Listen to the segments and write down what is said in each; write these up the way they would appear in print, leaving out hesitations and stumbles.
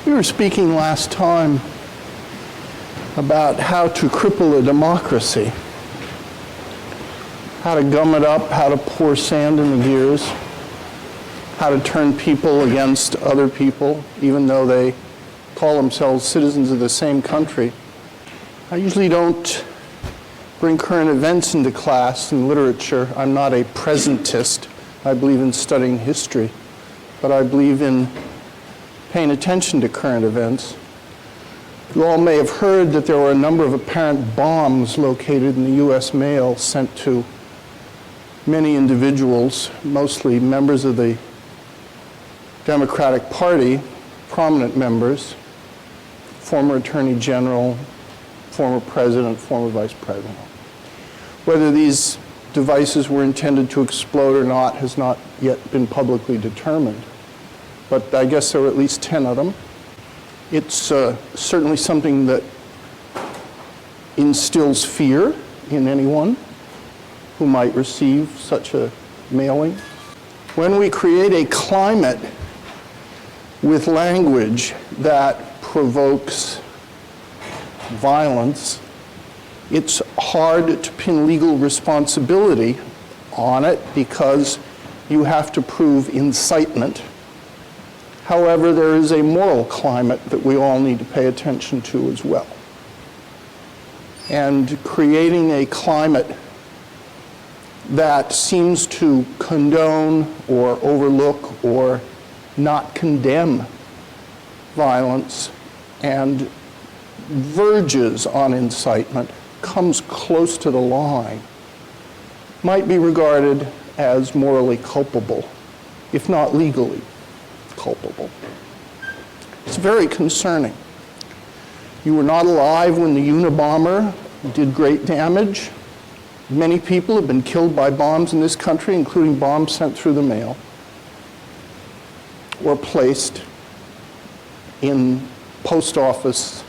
We were speaking last time about how to cripple a democracy, how to gum it up, how to pour sand in the gears, how to turn people against other people, even though they call themselves citizens of the same country. I usually don't bring current events into class in literature. I'm not a presentist. I believe in studying history, but I believe in paying attention to current events. You all may have heard that there were a number of apparent bombs located in the U.S. mail sent to many individuals, mostly members of the Democratic Party, prominent members, former Attorney General, former President, former Vice President. Whether these devices were intended to explode or not has not yet been publicly determined. But I guess there were at least 10 of them. It's certainly something that instills fear in anyone who might receive such a mailing. When we create a climate with language that provokes violence, it's hard to pin legal responsibility on it because you have to prove incitement. However, there is a moral climate that we all need to pay attention to as well. And creating a climate that seems to condone or overlook or not condemn violence and verges on incitement, comes close to the line, might be regarded as morally culpable, if not legally culpable. It's very concerning. You were not alive when the Unabomber did great damage. Many people have been killed by bombs in this country, including bombs sent through the mail or placed in post office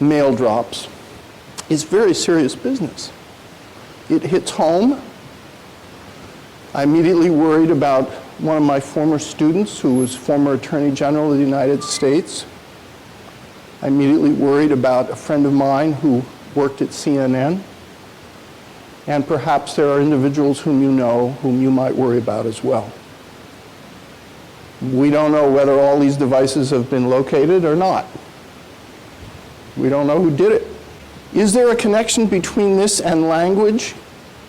mail drops. It's very serious business. It hits home. I immediately worried about one of my former students who was former Attorney General of the United States. I immediately worried about a friend of mine who worked at CNN. And perhaps there are individuals whom you know whom you might worry about as well. We don't know whether all these devices have been located or not. We don't know who did it. Is there a connection between this and language?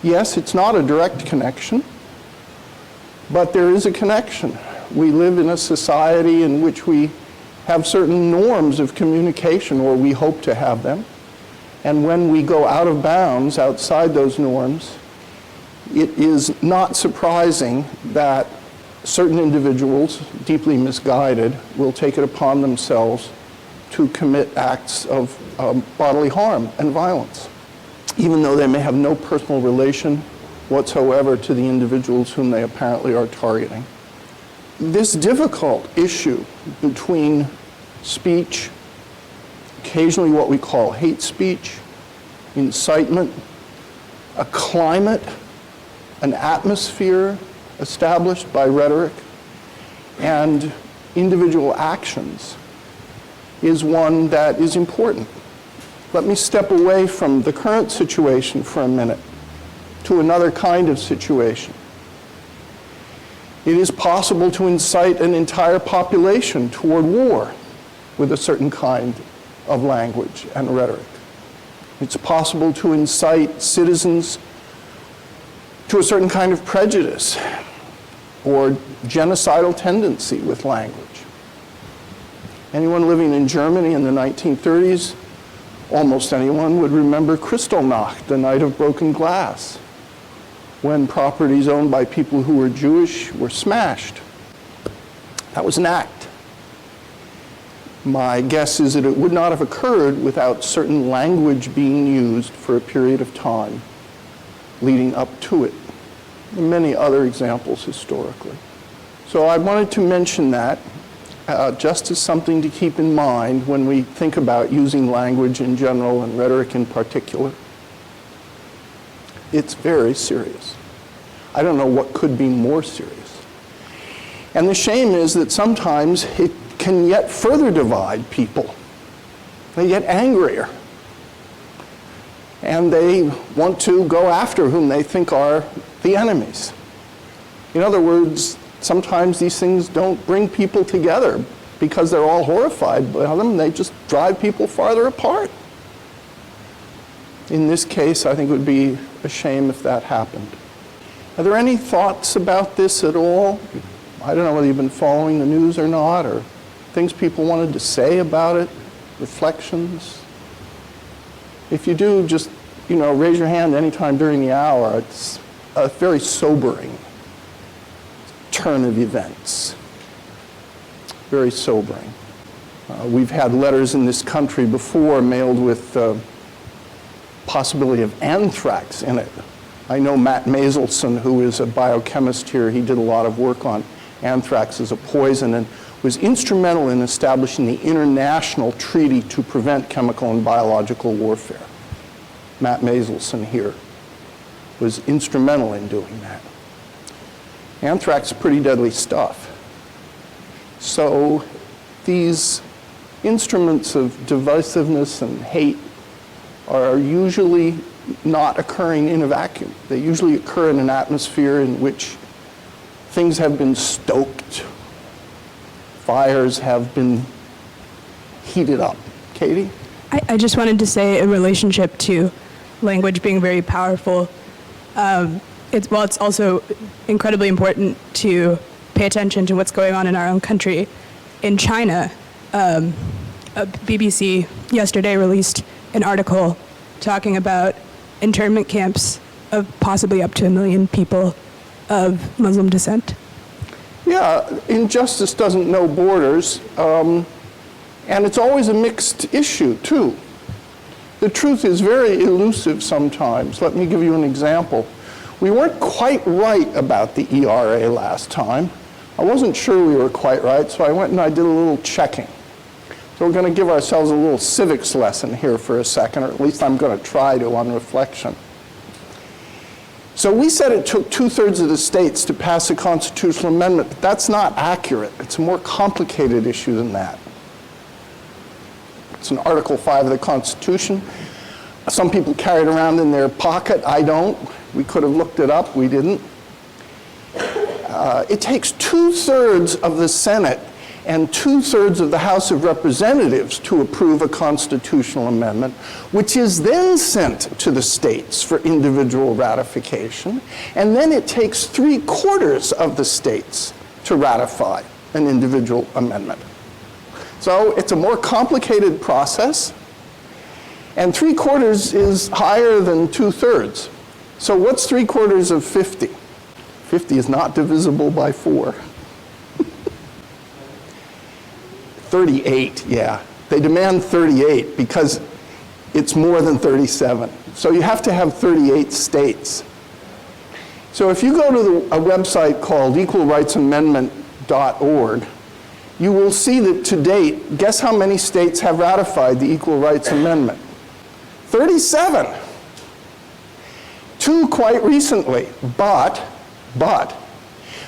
Yes, it's not a direct connection, but there is a connection. We live in a society in which we have certain norms of communication, or we hope to have them. And when we go out of bounds, outside those norms, it is not surprising that certain individuals, deeply misguided, will take it upon themselves to commit acts of bodily harm and violence, even though they may have no personal relation whatsoever to the individuals whom they apparently are targeting. This difficult issue between speech, occasionally what we call hate speech, incitement, a climate, an atmosphere established by rhetoric, and individual actions is one that is important. Let me step away from the current situation for a minute to another kind of situation. It is possible to incite an entire population toward war with a certain kind of language and rhetoric. It's possible to incite citizens to a certain kind of prejudice or genocidal tendency with language. Anyone living in Germany in the 1930s, almost anyone would remember Kristallnacht, the night of broken glass, when properties owned by people who were Jewish were smashed. That was an act. My guess is that it would not have occurred without certain language being used for a period of time leading up to it. And many other examples historically. So I wanted to mention that just as something to keep in mind when we think about using language in general and rhetoric in particular. It's very serious. I don't know what could be more serious. And the shame is that sometimes it can yet further divide people. They get angrier. And they want to go after whom they think are the enemies. In other words, sometimes these things don't bring people together because they're all horrified by them. They just drive people farther apart. In this case, I think it would be a shame if that happened. Are there any thoughts about this at all? I don't know whether you've been following the news or not, or things people wanted to say about it, reflections. If you do, just, raise your hand anytime during the hour. It's a very sobering turn of events. Very sobering. We've had letters in this country before mailed with possibility of anthrax in it. I know Matt Mazelson, who is a biochemist here, he did a lot of work on anthrax as a poison and was instrumental in establishing the international treaty to prevent chemical and biological warfare. Matt Mazelson here was instrumental in doing that. Anthrax is pretty deadly stuff. So these instruments of divisiveness and hate are usually not occurring in a vacuum. They usually occur in an atmosphere in which things have been stoked, fires have been heated up. Katie? I just wanted to say in relationship to language being very powerful, it's also incredibly important to pay attention to what's going on in our own country. In China, BBC yesterday released an article talking about internment camps of possibly up to 1 million people of Muslim descent. Yeah, injustice doesn't know borders, and it's always a mixed issue, too. The truth is very elusive sometimes. Let me give you an example. We weren't quite right about the ERA last time. I wasn't sure we were quite right, so I went and I did a little checking. So we're going to give ourselves a little civics lesson here for a second, or at least I'm going to try to on reflection. So we said it took 2/3 of the states to pass a constitutional amendment, but that's not accurate. It's a more complicated issue than that. It's in Article 5 of the Constitution. Some people carry it around in their pocket. I don't. We could have looked it up. We didn't. It takes 2/3 of the Senate and 2/3 of the House of Representatives to approve a constitutional amendment, which is then sent to the states for individual ratification, and then it takes 3/4 of the states to ratify an individual amendment. So it's a more complicated process, and 3/4 is higher than 2/3. So what's 3/4 of 50? 50 is not divisible by 4. 38, yeah. They demand 38 because it's more than 37. So you have to have 38 states. So if you go to a website called equalrightsamendment.org, you will see that to date, guess how many states have ratified the Equal Rights Amendment? 37. 2 quite recently, but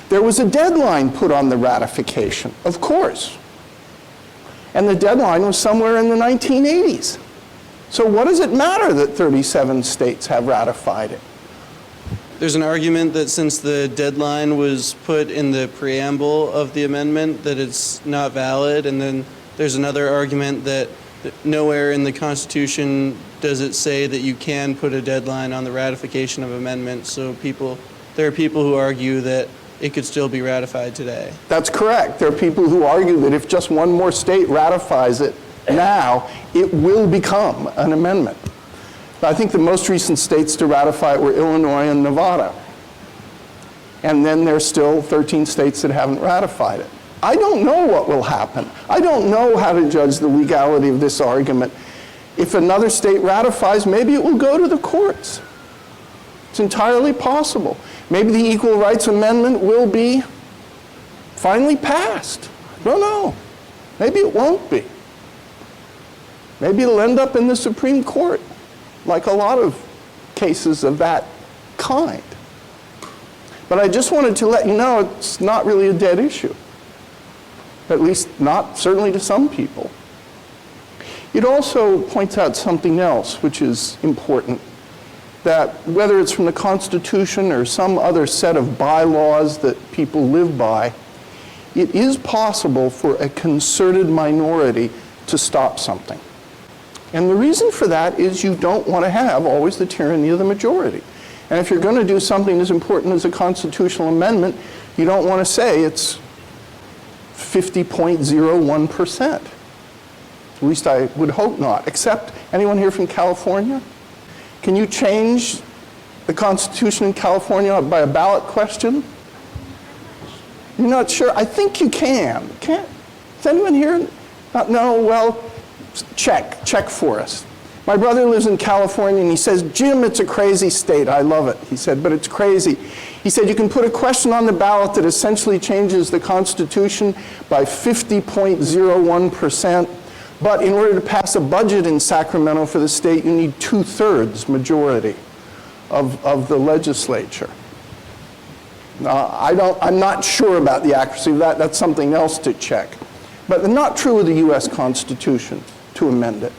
there was a deadline put on the ratification, of course. And the deadline was somewhere in the 1980s. So what does it matter that 37 states have ratified it? There's an argument that since the deadline was put in the preamble of the amendment, that it's not valid. And then there's another argument that nowhere in the Constitution does it say that you can put a deadline on the ratification of amendments. So there are people who argue that it could still be ratified today. That's correct. There are people who argue that if just one more state ratifies it now, it will become an amendment. I think the most recent states to ratify it were Illinois and Nevada. And then there's still 13 states that haven't ratified it. I don't know what will happen. I don't know how to judge the legality of this argument. If another state ratifies, maybe it will go to the courts. It's entirely possible. Maybe the Equal Rights Amendment will be finally passed. I don't know. Maybe it won't be. Maybe it'll end up in the Supreme Court, like a lot of cases of that kind. But I just wanted to let you know it's not really a dead issue. at least not certainly to some people. It also points out something else which is important, that whether it's from the Constitution or some other set of bylaws that people live by, it is possible for a concerted minority to stop something. And the reason for that is you don't want to have always the tyranny of the majority. And if you're going to do something as important as a constitutional amendment, you don't want to say it's 50.01%. At least I would hope not. Except, anyone here from California? Can you change the Constitution in California by a ballot question? You're not sure? I think you can. Can't? Is anyone here? No? Well, check for us. My brother lives in California, and he says, Jim, it's a crazy state. I love it. He said, but it's crazy. He said, you can put a question on the ballot that essentially changes the Constitution by 50.01%, but in order to pass a budget in Sacramento for the state, you need 2/3 majority of the legislature. I'm not sure about the accuracy of that. That's something else to check. But not true of the U.S. Constitution to amend it.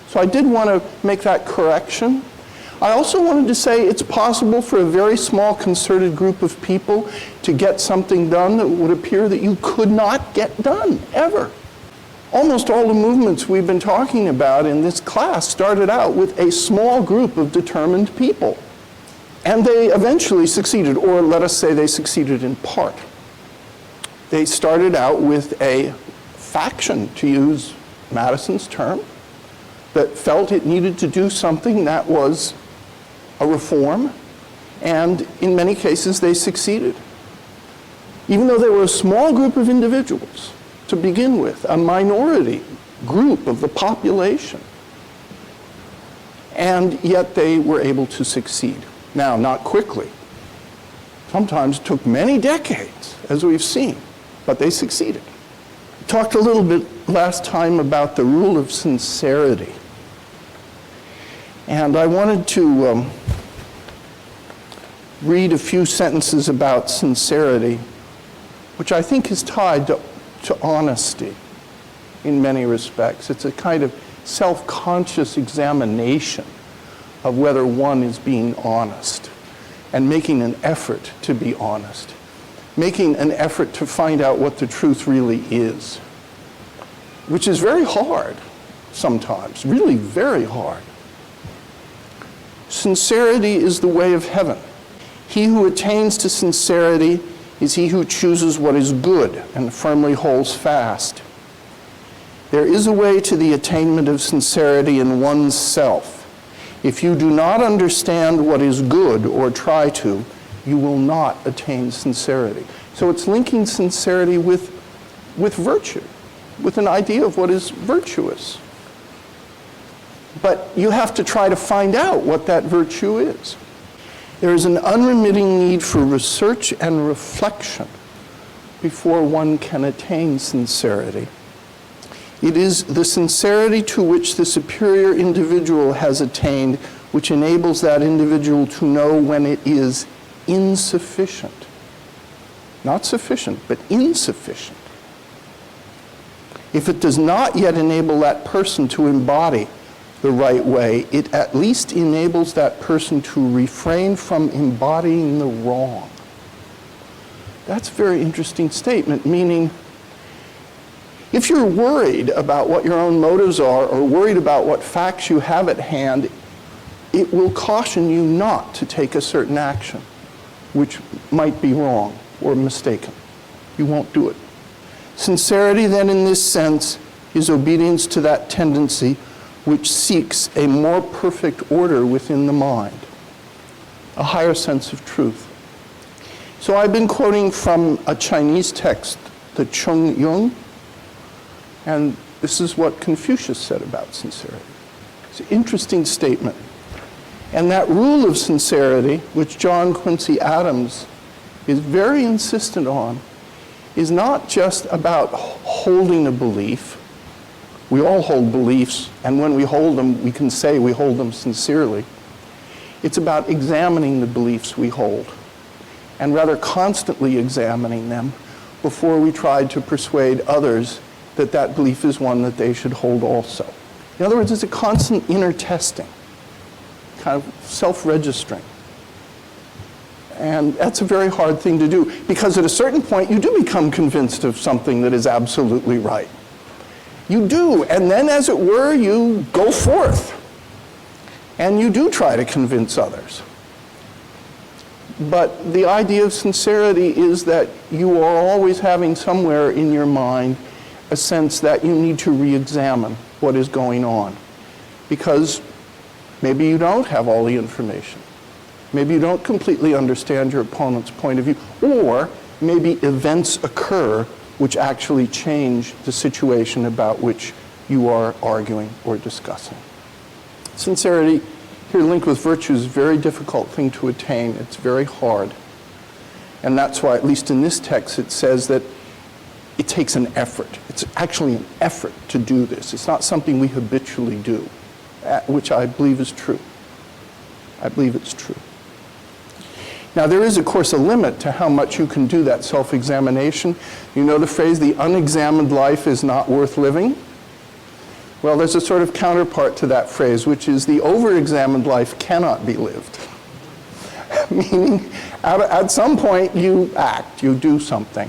So I did want to make that correction. I also wanted to say it's possible for a very small concerted group of people to get something done that would appear that you could not get done, ever. Almost all the movements we've been talking about in this class started out with a small group of determined people. And they eventually succeeded, or let us say they succeeded in part. They started out with a faction, to use Madison's term, that felt it needed to do something that was a reform, and in many cases they succeeded. Even though they were a small group of individuals to begin with, a minority group of the population, and yet they were able to succeed. Now, not quickly. Sometimes it took many decades, as we've seen, but they succeeded. I talked a little bit last time about the rule of sincerity. And I wanted to read a few sentences about sincerity, which I think is tied to honesty in many respects. It's a kind of self-conscious examination of whether one is being honest and making an effort to be honest, making an effort to find out what the truth really is, which is very hard sometimes, really very hard. Sincerity is the way of heaven. He who attains to sincerity is he who chooses what is good and firmly holds fast. There is a way to the attainment of sincerity in one's self. If you do not understand what is good or try to, you will not attain sincerity. So it's linking sincerity with virtue, with an idea of what is virtuous. But you have to try to find out what that virtue is. There is an unremitting need for research and reflection before one can attain sincerity. It is the sincerity to which the superior individual has attained which enables that individual to know when it is insufficient. Not sufficient, but insufficient. If it does not yet enable that person to embody the right way, it at least enables that person to refrain from embodying the wrong. That's a very interesting statement, meaning if you're worried about what your own motives are or worried about what facts you have at hand, it will caution you not to take a certain action, which might be wrong or mistaken. You won't do it. Sincerity, then, in this sense, is obedience to that tendency which seeks a more perfect order within the mind, a higher sense of truth. So I've been quoting from a Chinese text, the Chung Yung, and this is what Confucius said about sincerity. It's an interesting statement. And that rule of sincerity, which John Quincy Adams is very insistent on, is not just about holding a belief. We all hold beliefs, and when we hold them, we can say we hold them sincerely. It's about examining the beliefs we hold, and rather constantly examining them, before we try to persuade others that that belief is one that they should hold also. In other words, it's a constant inner testing, kind of self-registering. And that's a very hard thing to do, because at a certain point you do become convinced of something that is absolutely right. You do, and then, as it were, you go forth, and you do try to convince others. But the idea of sincerity is that you are always having somewhere in your mind a sense that you need to re-examine what is going on, because maybe you don't have all the information. Maybe you don't completely understand your opponent's point of view, or maybe events occur which actually change the situation about which you are arguing or discussing. Sincerity, here linked with virtue, is a very difficult thing to attain. It's very hard. And that's why, at least in this text, it says that it takes an effort. It's actually an effort to do this. It's not something we habitually do, which I believe is true. I believe it's true. Now, there is, of course, a limit to how much you can do that self-examination. You know the phrase, the unexamined life is not worth living? Well, there's a sort of counterpart to that phrase, which is the over-examined life cannot be lived. Meaning, at some point, you act, you do something.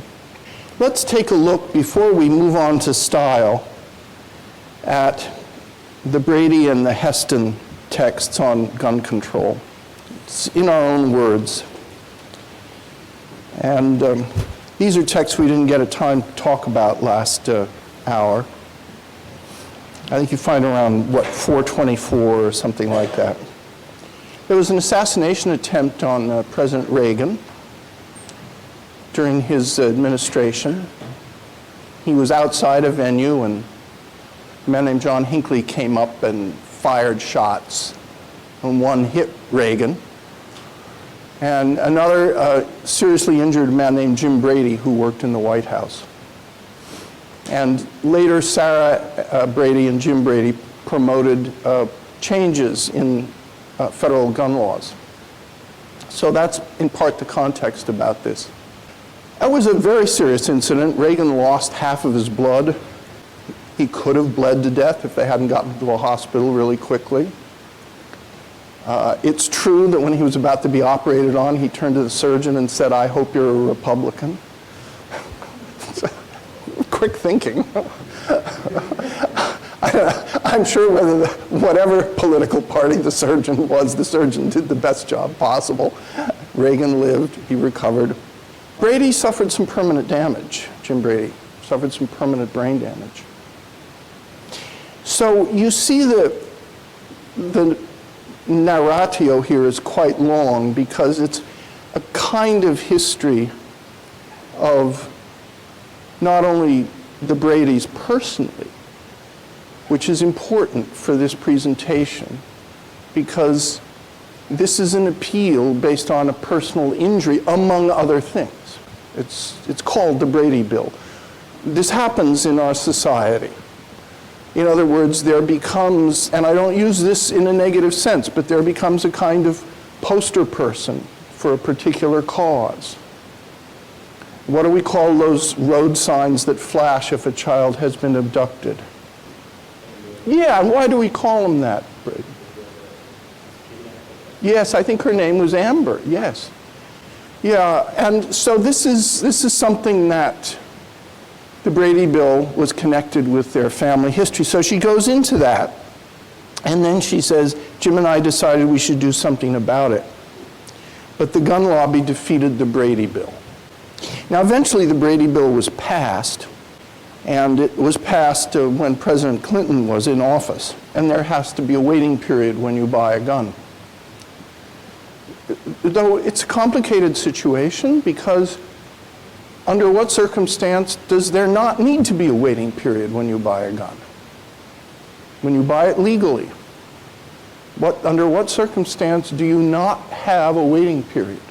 Let's take a look, before we move on to style, at the Brady and the Heston texts on gun control. It's in our own words. And these are texts we didn't get a time to talk about last hour. I think you find around, 424 or something like that. There was an assassination attempt on President Reagan during his administration. He was outside a venue, and a man named John Hinckley came up and fired shots, and one hit Reagan. And another seriously injured man named Jim Brady, who worked in the White House. And later, Sarah Brady and Jim Brady promoted changes in federal gun laws. So that's in part the context about this. That was a very serious incident. Reagan lost half of his blood. He could have bled to death if they hadn't gotten to a hospital really quickly. It's true that when he was about to be operated on, he turned to the surgeon and said, "I hope you're a Republican." Quick thinking. I'm sure whatever political party the surgeon was, the surgeon did the best job possible. Reagan lived, he recovered. Brady suffered some permanent damage. Jim Brady suffered some permanent brain damage. So you see the narratio here is quite long, because it's a kind of history of not only the Bradys personally, which is important for this presentation, because this is an appeal based on a personal injury, among other things. It's called the Brady Bill. This happens in our society. In other words, there becomes, and I don't use this in a negative sense, but there becomes a kind of poster person for a particular cause. What do we call those road signs that flash if a child has been abducted? Yeah, and why do we call them that, Brady? Yes, I think her name was Amber, yes. Yeah, and so this is something that the Brady Bill was connected with their family history. So she goes into that, and then she says, Jim and I decided we should do something about it. But the gun lobby defeated the Brady Bill. Now, eventually the Brady Bill was passed, and it was passed when President Clinton was in office, and there has to be a waiting period when you buy a gun. Though it's a complicated situation, because under what circumstance does there not need to be a waiting period when you buy a gun? When you buy it legally, under what circumstance do you not have a waiting period?